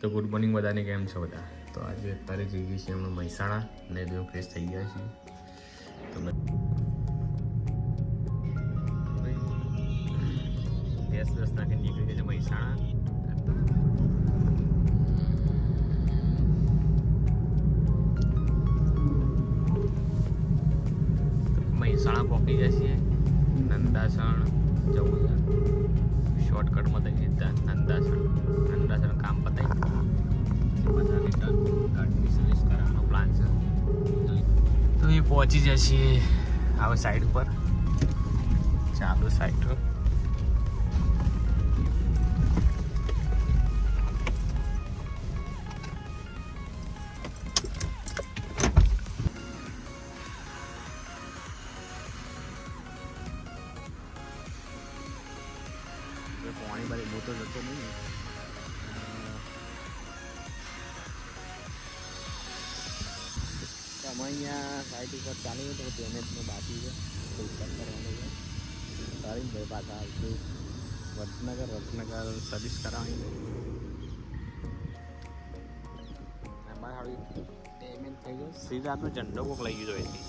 તો good morning બધાને, કેમ છો બધા? તો આજે અત્યારે જઈએ છીએ અમે મહેસાણા અને બે ફ્રેશ થઈ ગયા છીએ. તો ગેસ નાખીને નીકળી ગયા છે મહેસાણા. મહેસાણા પહોંચી ગયા છીએ. નંદાસણ જવું છે, શોર્ટકટમાં થઈ સીધા નંદાસણ કામ પતાવી બધા રિટર્ન ગાડીની સર્વિસ કરાવવાનો પ્લાન છે. તો એ પહોંચી જાય છીએ હવે સાઈડ ઉપર, ચાલુ સાઈડ પાણી બારી મોટો જતો નહીં. અમે અહીંયા સાઈડ ઉપર ચાલીએ તો પેમેન્ટનું બાકી છે, પૈસા કરવાનું છે. કરીને ભાઈ પાછા આવશું વડનગર સર્વિસ કરાવવાની. અમારે હાડી પેમેન્ટ થઈ ગયું. શ્રીરાતનો ઝંડો કોક લઈ ગયો એથી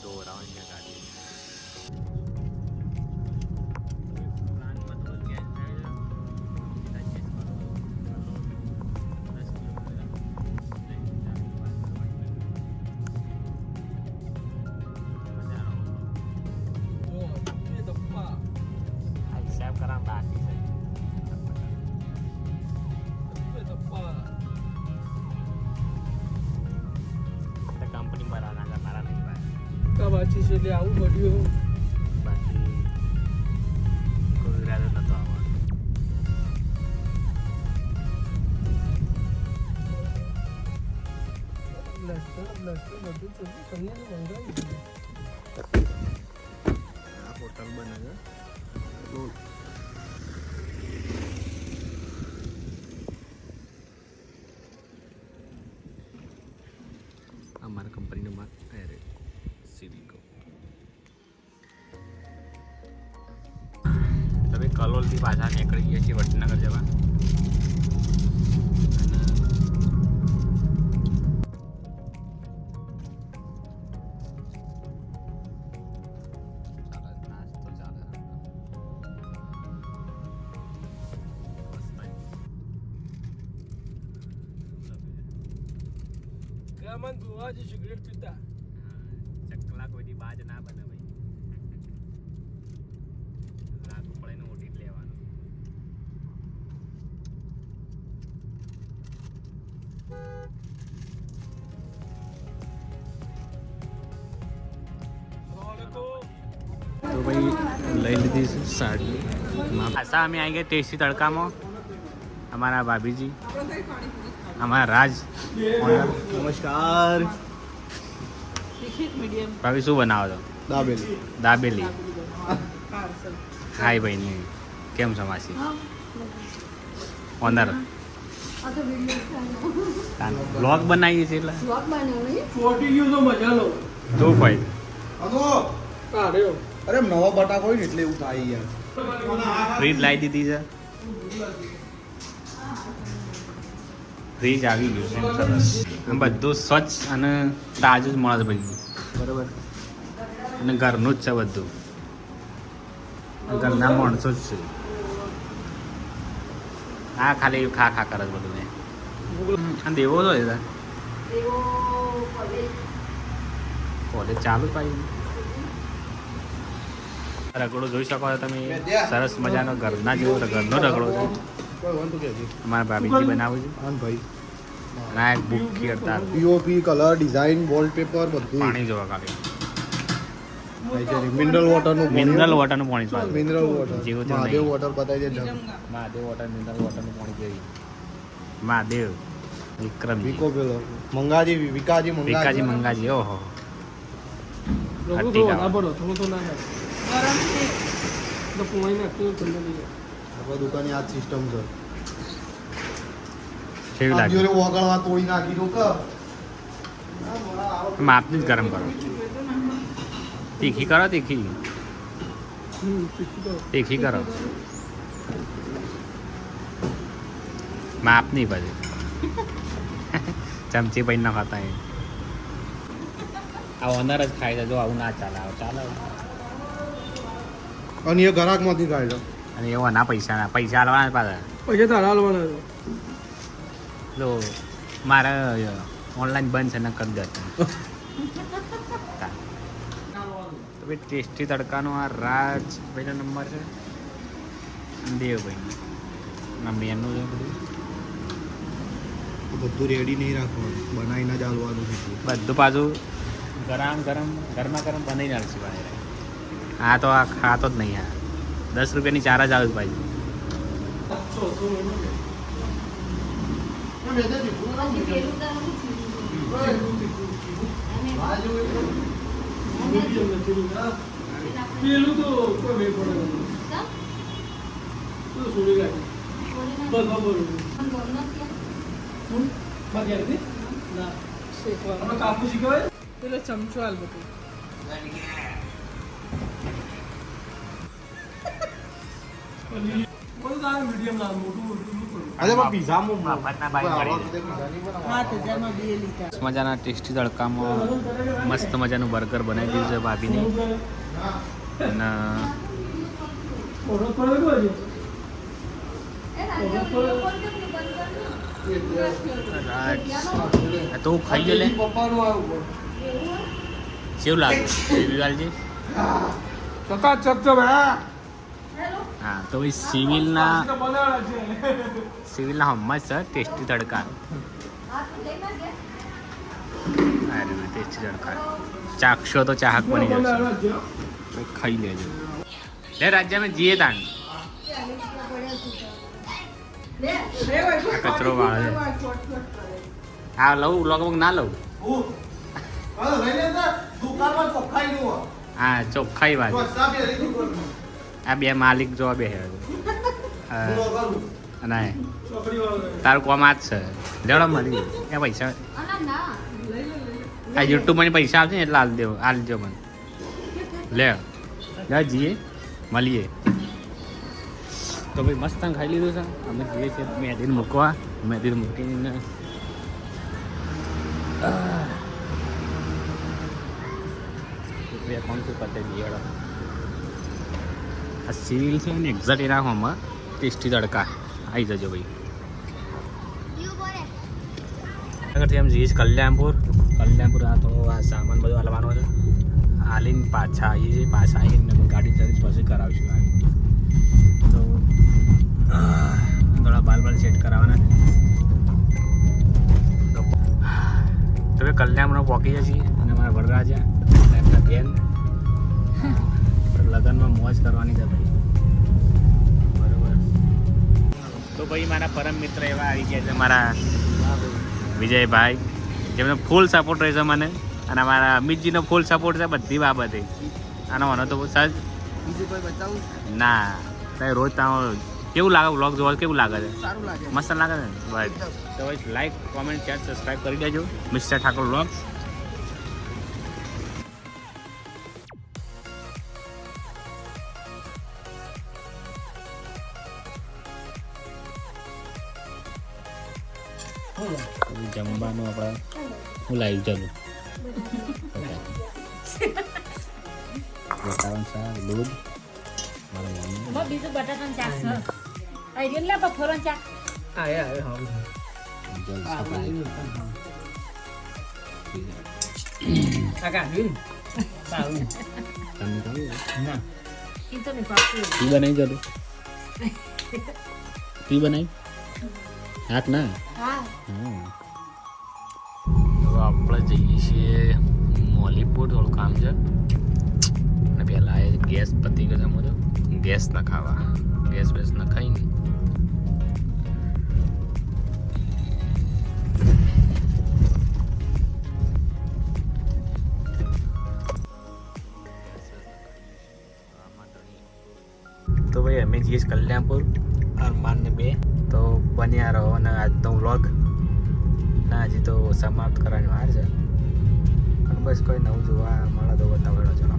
દોરાવાની ગાડી. કંપની બરાબર મારા નહીં ભાઈ બાકી છે એટલે આવું પડ્યું. બાકી કોઈ ઈરાદો નતો આવવાનો. બ્લાસ્ટર બધું ચોખ્ખું કરીને મંગાવી. આ હોટલ બને છે. અમારા કંપનીનો માર્ક અરે સિવિકો. હવે કલોલથી પાછા નીકળી ગયા છીએ વડનગર જવા. નાસ્તો ચાલે. ગામમાં બુવાજી સિગરેટ પીતા. ચકલા કોઈની બાજ ના બને ભાઈ. લાગુ પડે ને ઓઢી જ લેવાનું. તો ભાઈ લઈ લીધી છે સાડી. ખાસા અમે આવી ગયા ટેસ્ટી તડકામાં. અમારા ભાભીજી, અમારા રાજ. નમસ્કાર. ભાભી શું બનાવો છો? દાબેલી. હાય ભાઈ ની કેમ છો માસી? ઓનર બ્લોગ બનાવીએ છીએ એટલે ચોટી ગયું તો મજા લો. તો ભાઈ કાઢ્યો. અરે નવા બટાકા હોય ને એટલે એવું થાય યાર. ફ્રીજ લાવી દીધી છે. ફ્રીજ આવી ગયું છે સરસ. બધું સ્વચ્છ અને તાજું જ મળે છે ભાઈ. બરાબર. અને ઘરનું જ છે બધું. ઘરના માણસો જ છે. હા ખાલી ખા કરે છે બધું ને. અને દેવો તો કોલેજ ચાલુ પાઈ. રગડો જોઈ શકો છો તમે, સરસ મજાનો ઘરના જેવો ઘરનો રગડો છે. અમારા ભાભીજી બનાવે છે. હા ભાઈ. અને આ એક ભૂખી હતા. પીઓપી, કલર, ડિઝાઇન, વોલપેપર બધું. પાણી જોવા ખાલી મિનરલ વોટરનું મિનરલ વોટરનું પાણી છે. Mineral water. જેવું તેવું મહાદેવ નહીં. વોટર બતાવી દે. મહાદેવ વોટર, મિનરલ વોટરનું પાણી જેવી. મહાદેવ, વિક્રમજી, વિકો પેલો મંગાજી, વિકાજી વિકાજી, મંગાજી. ઓહો થોડું તો ના પડો, થોડું તો ના થાય. તો પોણી નાખ્યું ઠંડો થઈ જાય. આપણા દુકાને આ સિસ્ટમ છે. કેવી લાગે? જોડે ઓગળવા તોડી નાખી દો કે માપની જ ગરમ કરો. તીખી કરો, તીખી. તીખી કરો માપ નહીં પછી ચમચી પછી ન ખાતા એ આ ઓનર જ ખાય છે જો આવું ના ચાલે આવું ચાલે અને એ ગ્રાહકમાંથી કાઢ્યો અને એવા ના પૈસા હાલવાના પાછા પૈસા તારા હાલવાના છે. લો મારે ઓનલાઈન બંધ છે ને કરી દે તો ભાઈ ટેસ્ટી તડકાનો આ રાજ ભાઈનો નંબર છે દેવભાઈ ના મેનુ છે બધું રેડી નહીં રાખવાનું બનાવીને જ હાલવાનું છે બધું પાછું ગરમ ગરમા ગરમ બનાવીને આવશે ભાઈ આ તો આ ખાતો જ નહીં આ 10 રૂપિયાની 4 જ આવે ભાઈ પેલું તો કોઈ મેળ પડે નહીં. તો સોડી ગાડી. બસ ખબર બાકી હતી ના આપણે કાપું શીખવાય એટલે ચમચો હાલ બધું બધું તારે મીડિયમ લાવ મોટું અરે પણ પીઝા મફતના બાઈ મજાના ટેસ્ટી તડકામાં મસ્ત મજાનું બર્ગર બનાવી દીધું છે ભાભીને અને ઓળખ પડે કોઈ તો હું ખાઈ ગયો લે પપ્પાનું આવ્યું કેવું લાગે વિવાલજી ચકાચક છે ભાઈ હા તો ભાઈ સિવિલના બનાવડા છે હમણાં છે ટેસ્ટી તડકા અરે ટેસ્ટી તડકા ચાખશો તો ચાહક બની જશે તો ખાઈ લેજો લે રાજ્યમાં જીએ તાણ આ કચરો વાળે આ લઉં લગભગ ના લઉં દુકાનમાં ચોખ્ખાઈ નું હા ચોખ્ખાઈ વાત આ બે માલિક જો બે અને ચોકડી વાળો તારું કોમ આ જ છે લેવડો મળી એ પૈસા આ યુટ્યુબમાં પૈસા આવશે ને એટલે આલજો મને લે જીએ મળીએ તો ભાઈ મસ્ત ખાઈ લીધું છે અમે જઈએ છીએ મેદીને મૂકવા મેદીને મૂકીને કોણ શું પતે જીવાડો આ સિવિલ છે ને એક્ઝેક્ટ એના હોમમાં ટેસ્ટી તડકા આવી જજો ભાઈ આગળથી એમ જઈએ કલ્યાણપુર આ થોડો આ સામાન બધો હલવાનો છે હાલીને પાછા આવીએ છીએ પાછા આવીને ગાડી સર્વિસ પછી કરાવીશું આ તો થોડા બાલ સેટ કરાવવાના તો હવે કલ્યાણપુર પહોંચી જઈએ છીએ અને અમારા વરરાજા એમના બેન લગ્નમાં મોજ કરવાની છે ભાઈ બરોબર તો ભાઈ મારા પરમ મિત્ર એવા આવી ગયા છે મારા વિજયભાઈ જેમનો ફૂલ સપોર્ટ રહેશે મને અને અમારા અમિતજીનો ફૂલ સપોર્ટ છે બધી બાબતે આનો મને તો સજ બીજું કોઈ બતાવું ના તારે રોજ ત્યાં કેવું લાગે વ્લોગ જોવા કેવું લાગે છે સારું લાગે મસ્ત લાગે છે ને બસ તો ભાઈ લાઈક કોમેન્ટ શેર સબસ્ક્રાઈબ કરી દેજો મિસ્ટર ઠાકોર વ્લોગ્સ જમવાનું આપણે હું લાવી ચાલુ બટાકાનું શાક દૂધ મારા મમ્મી બીજું બટાકાનું શાક છે કેટલા બફોરનું શાક એ તો નહીં પાકું તી બનાવી ચાલુ તી બનાવી હાક ના હા હવે આપણે જઈએ છીએ મોલીપુર થોડું કામ છે અને પહેલાં એ ગેસ પતી ગયો છે ગેસ ના ખાવા ગેસ વેસ ના ખાઈને તો ભાઈ અમે જઈએ છીએ કલ્યાણપુર અરમાન ને બે તો બન્યા રહો અને આજનો વ્લોગ ના હજી તો સમાપ્ત કરવાની વાર છે અને બસ કોઈ નવું જોવા મળે તો બતાવેલો ચલો